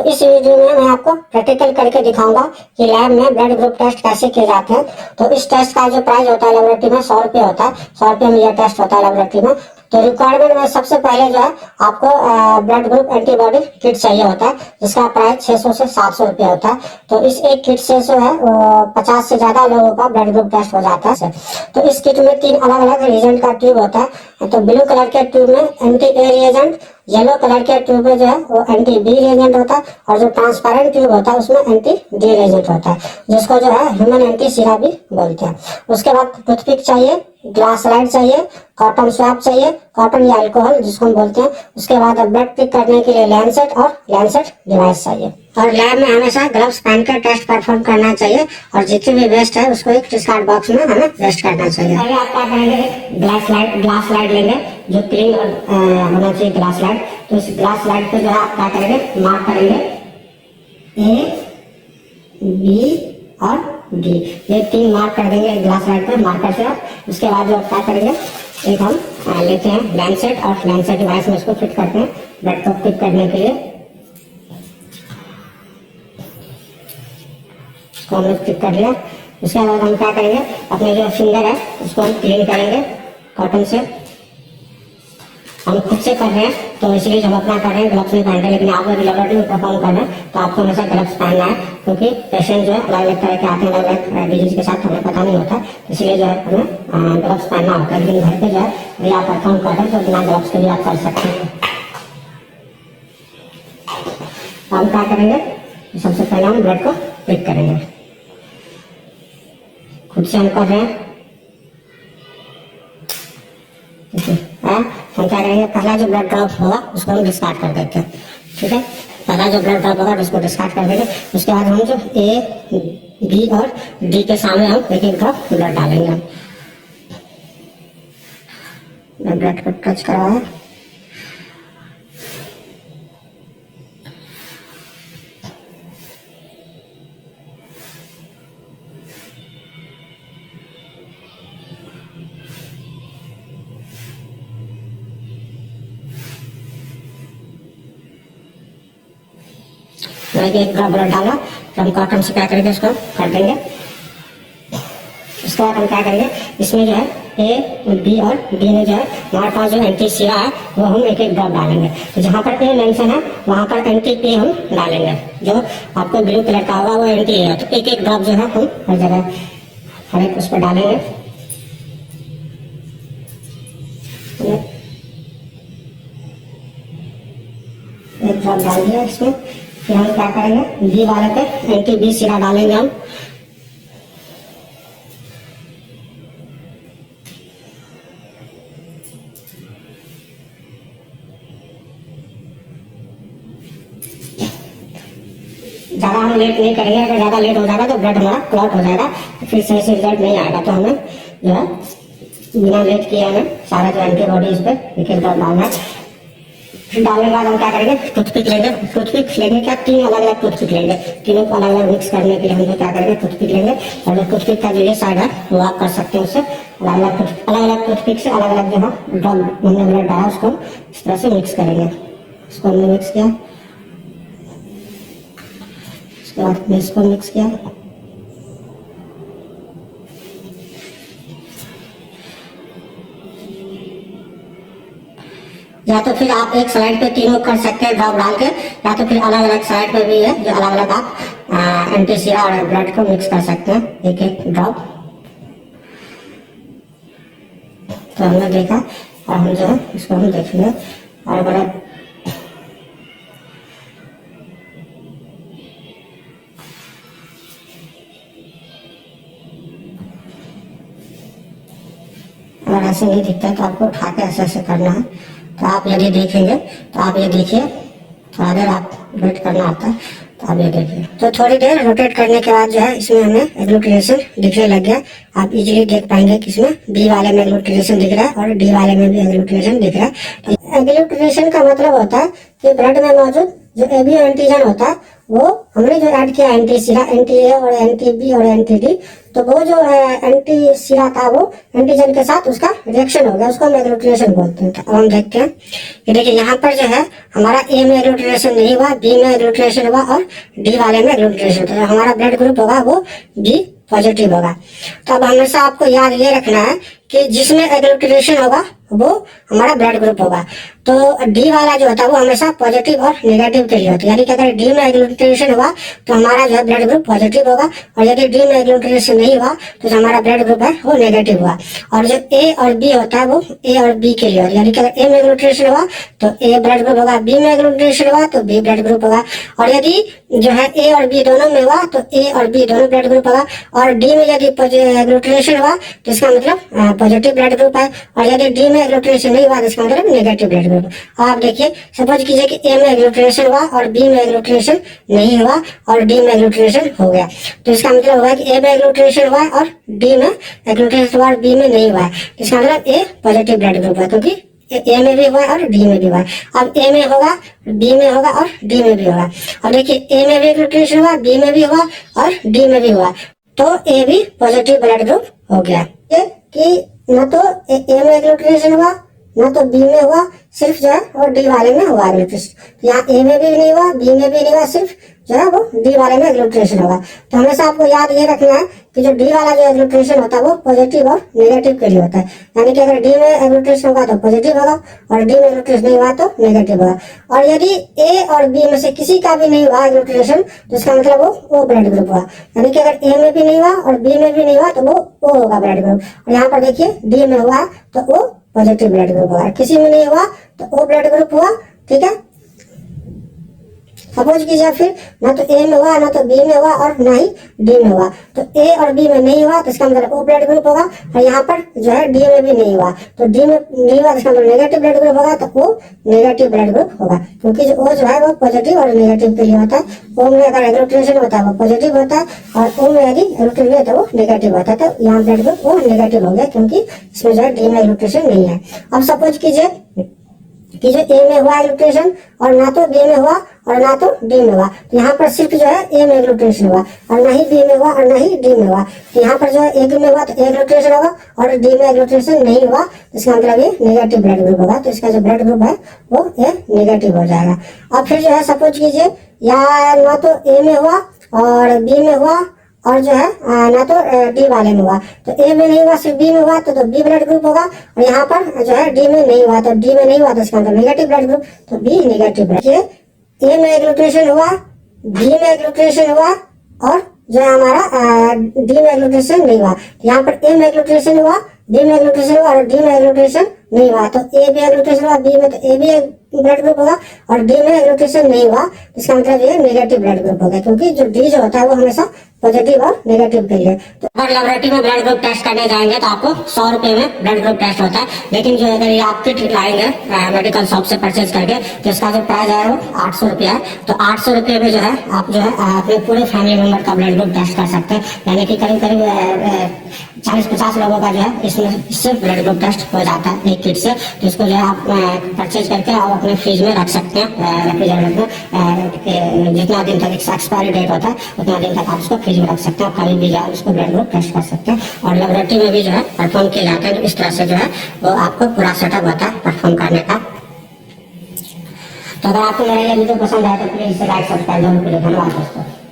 इस वीडियो में मैं आपको प्रैक्टिकल करके दिखाऊंगा कि लैब में ब्लड ग्रुप टेस्ट कैसे किए जाते हैं। तो इस टेस्ट का जो प्राइस होता है लेबोरेटरी में 100 रुपये होता है। 100 रुपये में यह टेस्ट होता है लेबोरेटरी में। तो रिक्वायरमेंट में सबसे पहले जो है आपको ब्लड ग्रुप एंटीबॉडी किट चाहिए होता है, जिसका प्राइस 600 से 700 रुपये होता है। तो इस एक किट से जो है 50 से ज्यादा लोगों का ब्लड ग्रुप टेस्ट हो जाता है। तो इस किट में 3 अलग अलग रिएजेंट का ट्यूब होता है। तो ब्लू कलर के ट्यूब में anti A reagent, yellow colour के ट्यूब में जो है वो एंटी बी रिएजेंट होता है, और जो ट्रांसपेरेंट ट्यूब होता है उसमें एंटी डी रिएजेंट होता है, जिसको जो है ह्यूमन एंटी सीरा भी बोलते हैं। उसके बाद टूथपिक चाहिए, ग्लास लाइट चाहिए, कॉटन स्वैप चाहिए, कॉटन या अल्कोहल जिसको हम बोलते हैं। उसके बाद ब्लड पिक करने के लिए लैंसेट और लैंसेट डिवाइस चाहिए। और लैब में हमेशा ग्लव्स पहन कर टेस्ट परफॉर्म करना चाहिए, और जितनी भी वेस्ट है उसको एक डिस्कार्ड बॉक्स में हमें वेस्ट करना चाहिए। पहले आप क्या करेंगे, ग्लास लाइट लेंगे जो क्लीन होना चाहिए ग्लास लाइट। तो इस ग्लास लाइट पे जो है आप क्या करेंगे, मार्क करेंगे ए, बी और डी, ये 3 मार्क कर देंगे ग्लास लाइट पे मार्कर से। उसके बाद जो क्या करेंगे, एक हम लेते हैं लैंसेट और लैंसेट डिवाइस में इसको फिट करते हैं ब्लड को पिक करने के लिए। इसको हमने पिक कर लिया। उसके बाद हम क्या करेंगे, अपने जो फिंगर है उसको हम क्लीन करेंगे कॉटन से। हम खुद से कर रहे हैं तो इसलिए जब अपना कर रहे हैं ग्लव्स नहीं पहन रहे, लेकिन आप अगर लेबोरेटरी में परफॉर्म कर रहे हैं तो आपको हमेशा ग्लव्स पहनना है, क्योंकि पेशेंट जो है अलग अलग तरह के आते हैं, अलग अलग डिजीज के साथ हमें पता नहीं होता, इसलिए जो है हमें ग्लव्स पहनना होता है। लेकिन घर पे जो है यदि आप परफॉर्म कर रहे हैं तो बिना ग्लव्स के भी आप कर सकते हैं। हम क्या करेंगे, सबसे पहले हम ब्लड को पिक करेंगे, खुद से हम कर रहे हैं। हम क्या करेंगे, पहला जो ब्लड ड्रॉप होगा उसको हम डिस्कार्ड कर देते हैं। ठीक है, पहला जो ब्लड ड्रॉप होगा उसको डिस्कार्ड कर देंगे। उसके बाद हम जो ए, बी और डी के सामने हम एक एक ड्रॉप ब्लड डालेंगे। हम ब्लड को टच करवाएं। एक ड्रॉप ब्लड डाला, तो हम कॉटन से क्या करेंगे, इसको कर देंगे। उसके बाद हम क्या करेंगे, इसमें जो है ए, बी और डी में जो है हमारे पास जो एंटी सीरा है वो हम एक एक ड्रॉप डालेंगे। तो जहाँ पर ए मेंशन है वहाँ पर एंटी ए हम डालेंगे। जो आपको ब्लू कलर का होगा वो एंटी ए है। तो एक एक ड्रॉप जो है हम हर जगह हर एक उस पर डालेंगे। एक ड्रॉप डाल दिया इसमें। फिर हम क्या करेंगे, बी वाले पे एंटी बी सीरा डालेंगे हम। ज्यादा हम लेट नहीं करेंगे, अगर ज्यादा लेट हो जाएगा तो ब्लड हमारा क्लॉट हो जाएगा, तो फिर सही से रिजल्ट नहीं आएगा। तो हमें जो है बिना लेट किए हमें सारा जो एंटीबॉडी इस पे एक एक ड्रॉप डालना है। डालने के बाद हम क्या करेंगे, टूथपिक लेंगे। टूथपिक लेंगे क्या, 3 अलग अलग टूथपिक लेंगे। तीनों को अलग अलग मिक्स करने के लिए हम क्या करेंगे, टूथपिक लेंगे। और जो टूथपिक का जो ये साइड है वो आप कर सकते हैं, उससे अलग अलग टूथपिक से अलग अलग जो है ड्रॉप हमने ब्लड डाला उसको इस तरह से मिक्स करेंगे। इसको हमने मिक्स किया, उसके बाद इसको मिक्स किया। या तो फिर आप एक स्लाइड पे तीनों कर सकते हैं ड्रॉप डाल के, या तो फिर अलग अलग स्लाइड पे भी है जो अलग अलग आप एंटी सीरा और ब्लड को मिक्स कर सकते हैं एक एक ड्रॉप। तो हमने देखा और हम जो है इसको हम देखेंगे। और अगर ऐसे नहीं दिखता है तो आपको उठा के ऐसे ऐसे करना है। तो आप यदि देखेंगे तो आप ये देखिए, थोड़ा देर आप वेट करना आता है तो आप ये देखिए। तो थोड़ी देर रोटेट करने के बाद जो है इसमें हमें एग्लूटिनेशन दिखने लग गया। आप इजीली देख पाएंगे कि इसमें बी वाले में एग्लूटिनेशन दिख रहा है और डी वाले में भी एग्लूटिनेशन दिख रहा है। तो एग्लूटिनेशन का मतलब होता है कि ब्लड में मौजूद जो ए बी एंटीजन होता है वो हमने जो ऐड किया एंटी सीरा, एंटी ए और एंटी बी और एंटी डी, तो वो जो एंटी सीरा था वो एंटीजन के साथ उसका रिएक्शन हो गया, उसको हम एग्लूटिनेशन बोलते हैं। तो अब हम देखते हैं कि देखिए यहाँ पर जो है हमारा ए में एग्लूटिनेशन नहीं हुआ, बी में एग्लूटिनेशन हुआ और डी वाले में एग्लूटिनेशन, तो हमारा ब्लड ग्रुप होगा वो बी पॉजिटिव होगा। तो अब हमेशा आपको याद ये रखना है कि जिसमें एग्लूटिनेशन होगा वो हमारा ब्लड ग्रुप होगा। तो डी वाला जो होता है वो हमेशा पॉजिटिव और नेगेटिव के लिए होता है, यानी कि अगर डी में एग्लूटिनेशन हुआ तो हमारा जो है ब्लड ग्रुप पॉजिटिव होगा, और यदि डी में एग्लूटिनेशन नहीं हुआ तो जो हमारा ब्लड ग्रुप है वो नेगेटिव हुआ। और जो ए और बी होता है वो ए और बी के लिए होता है, यानी कि अगर ए में एग्लूटिनेशन हुआ तो ए ब्लड ग्रुप होगा, बी में एग्लूटिनेशन हुआ तो बी ब्लड ग्रुप होगा, और यदि जो है ए और बी दोनों में हुआ तो ए और बी दोनों ब्लड ग्रुप होगा, और डी में यदि एग्लूटिनेशन हुआ तो इसका मतलब पॉजिटिव ब्लड ग्रुप है, और यदि डी में एग्लूटिनेशन नहीं हुआ तो इसका मतलब नेगेटिव ब्लड ग्रुप। आप देखिए सपोज कीजिए कि ए में एग्लूटिनेशन हुआ और बी में एग्लूटिनेशन नहीं हुआ और डी में एग्लूटिनेशन हो गया, तो इसका मतलब होगा कि ए में एग्लूटिनेशन हुआ और डी में एग्लूटिनेशन हुआ और बी में नहीं हुआ है, तो इसका मतलब ए पॉजिटिव ब्लड ग्रुप है, क्योंकि ए में भी हुआ और डी में भी हुआ। अब ए में होगा, बी में होगा और डी में भी होगा। और देखिए ए में भी एग्लूटिनेशन हुआ, बी में भी हुआ और डी में भी हुआ, तो ए भी पॉजिटिव ब्लड ग्रुप हो गया। कि न तो ए में एग्लूटिनेशन हुआ न तो बी में हुआ, सिर्फ जो है वो डी वाले में हुआ एग्लूटिनेशन। यहाँ ए में भी नहीं हुआ, बी में भी नहीं हुआ, सिर्फ जो है वो डी वाले में एग्लूटिनेशन होगा। तो हमेशा आपको याद ये रखना है कि जो डी वाला जो एग्लूटिनेशन होता है वो पॉजिटिव और नेगेटिव के लिए होता है, यानी कि अगर डी में एग्लूटिनेशन होगा तो पॉजिटिव होगा और डी में एग्लूटिनेशन नहीं हुआ तो नेगेटिव होगा। और यदि ए और बी में से किसी का भी नहीं हुआ एग्लूटिनेशन तो इसका मतलब वो ओ ब्लड ग्रुप हुआ, यानी कि अगर ए में भी नहीं हुआ और बी में भी नहीं हुआ तो वो ओ होगा ब्लड ग्रुप। और यहाँ पर देखिए डी में हुआ तो ओ पॉजिटिव ब्लड ग्रुप हुआ, किसी में नहीं हुआ तो ओ ब्लड ग्रुप हुआ। ठीक है, सपोज कीजिए फिर ना तो ए में हुआ ना तो बी में हुआ और ना ही डी में हुआ, तो ए और बी में नहीं हुआ तो इसका मतलब ओ ब्लड ग्रुप होगा, और यहाँ पर जो है डी में भी नहीं हुआ तो डी में नहीं हुआ तो इसका मतलब नेगेटिव ब्लड ग्रुप होगा, तो ओ नेगेटिव ब्लड ग्रुप होगा, क्योंकि जो ओ जो है वो पॉजिटिव और नेगेटिव के लिए होता है। ओ में अगर एग्लूटिनेशन होता है वो पॉजिटिव होता है और ओ में यदि एग्लूटिनेशन है तो वो नेगेटिव होता है, तो यहाँ ब्लड ग्रुप वो नेगेटिव हो गया क्योंकि इसमें जो है डी में एग्लूटिनेशन नहीं है। अब सपोज कीजिए कि जो ए में हुआ एग्लूटिनेशन और ना तो बी में हुआ और ना तो डी में हुआ, तो यहाँ पर सिर्फ जो है ए में एग्लूटिनेशन हुआ और ना ही बी में हुआ और ना ही डी में हुआ, तो यहाँ पर जो है ए में हुआ तो एग्लूटिनेशन होगा और डी में एग्लूटिनेशन नहीं हुआ, तो इसका मतलब ये नेगेटिव ब्लड ग्रुप होगा, तो इसका जो ब्लड ग्रुप है वो ए नेगेटिव हो जाएगा। अब फिर जो है सपोज कीजिए या ना तो ए में हुआ और बी में हुआ और जो है ना तो डी वाले में हुआ, तो ए में नहीं हुआ सिर्फ बी में हुआ तो बी ब्लड ग्रुप होगा, और यहाँ पर जो है डी में नहीं हुआ तो डी में नहीं हुआ तो इसका मतलब नेगेटिव ब्लड ग्रुप, तो बी नेगेटिव ब्लड। ए में एग्लूटिनेशन हुआ, बी में एग्लूटिनेशन हुआ और जो है हमारा डी में एग्लूटिनेशन नहीं हुआ, यहाँ पर ए में एग्लूटिनेशन हुआ, बी में एग्लूटिनेशन हुआ और डी में एग्लूटिनेशन नहीं हुआ, तो ए भी एग्लूटिनेशन हुआ बी में तो ए भी ब्लड ग्रुप होगा और डी में एग्लूटिनेशन नहीं हुआ, इसका मतलब ये नेगेटिव ब्लड ग्रुप होगा, क्योंकि जो डी जो होता है वो हमेशा पॉजिटिव और नेगेटिव के लिए। तो अगर लेबोरेटरी में ब्लड ग्रुप टेस्ट करने जाएंगे तो आपको 100 रुपए में ब्लड ग्रुप टेस्ट होता है, लेकिन जो अगर ये आप किट लाएंगे मेडिकल शॉप से परचेज करके तो इसका जो प्राइस है वो 800 रुपया है, तो 800 रुपये में जो है आप जो है अपने पूरे फैमिली मेंबर का ब्लड ग्रुप टेस्ट कर सकते हैं, यानी कि करीब करीब 40-50 लोगों का जो है इससे ब्लड ग्रुप टेस्ट हो जाता है एक किट से। तो इसको जो है आप परचेज करके आप अपने फ्रिज में रख सकते हैं, रेफ्रिजरेटर में, जितना दिन तक इसका एक्सपायरी डेट होता है उतना दिन तक आप उसको फ्रिज में रख सकते हैं, कभी भी जाए उसको ब्लड ग्रुप टेस्ट कर सकते हैं। और लेबोरेटरी में भी जो है परफॉर्म किया जाता है, इस तरह से जो है वो आपको पूरा सेटअप होता है परफॉर्म करने का। तो अगर आपको मेरा ये वीडियो पसंद आए तो प्लीज इसे लाइक सब्सक्राइब जरूर करें। धन्यवाद दोस्तों।